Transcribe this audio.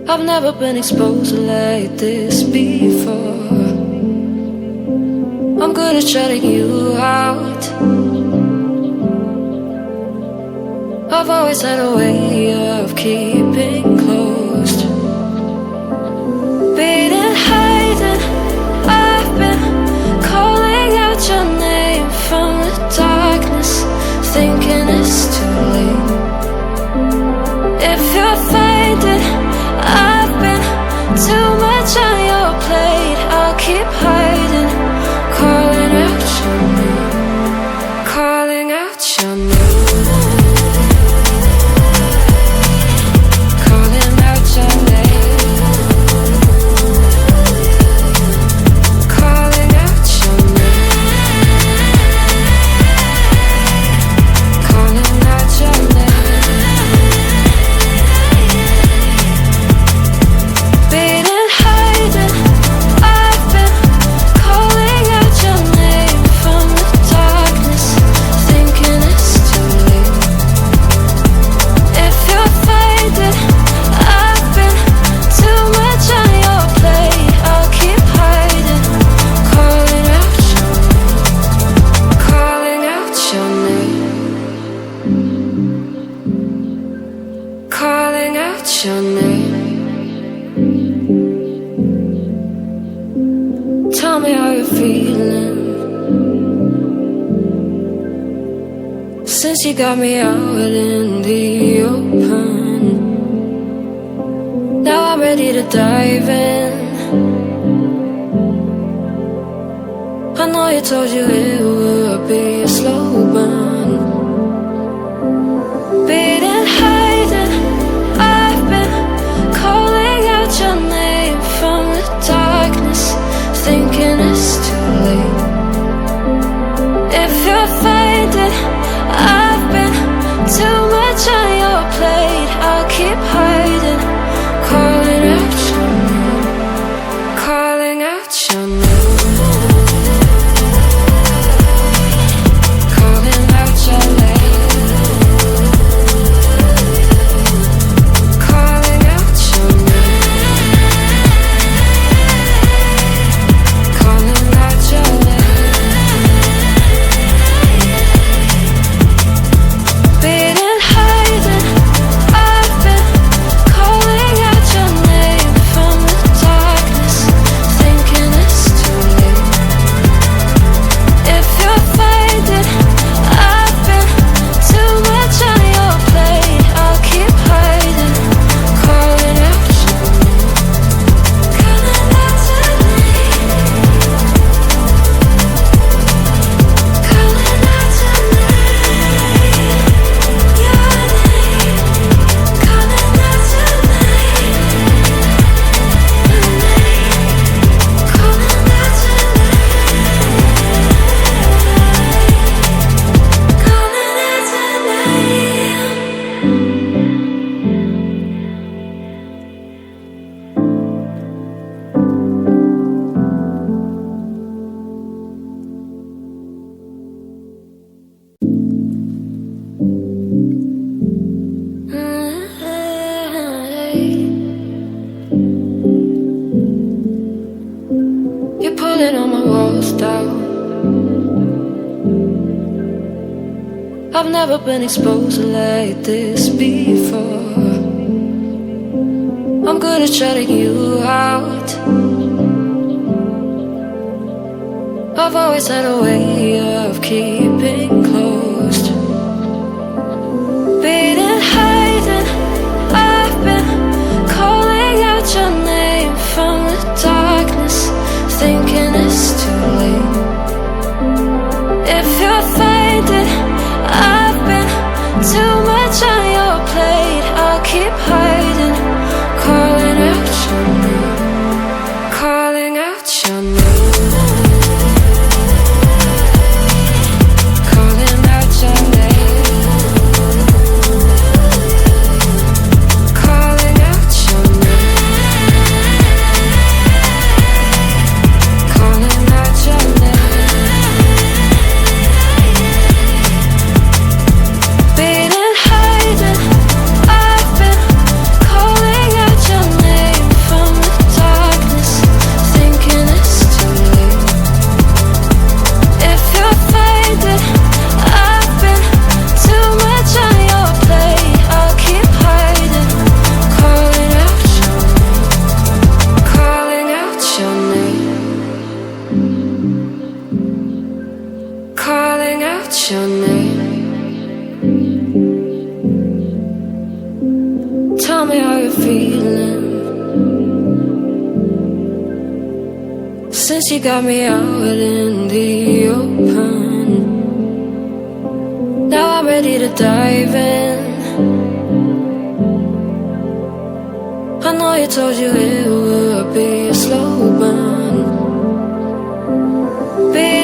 I've never been exposed like this before. I'm good at shutting you out. I've always had a way of keeping closed. Beating, hiding, I've been calling out your name from the darkness, thinking it's too late. If you're faded, I've been too much on your plate. I'll keep hiding, calling out your name, calling out your name. Tell me how you're feeling since you got me out in the open. Now I'm ready to dive in. I know you told you it would be a slow burn. Beating, hiding, I've been calling out your name from the darkness, thinking it's too late. If you're faded, I've been too much on your plate. I'll keep hiding, calling out your name, calling out your name. You're pulling all my walls down. I've never been exposed like this before. I'm good at shutting you out. I've always had a way of keeping closed. Beating, hiding, I've been calling out your name from the darkness, thinking it's too late. If you're faded, I've been too much on your plate. I'll keep hiding, calling out your name, calling out your name, calling since you got me out in the open. Now I'm ready to dive in. I know you told you it would be a slow burn. Be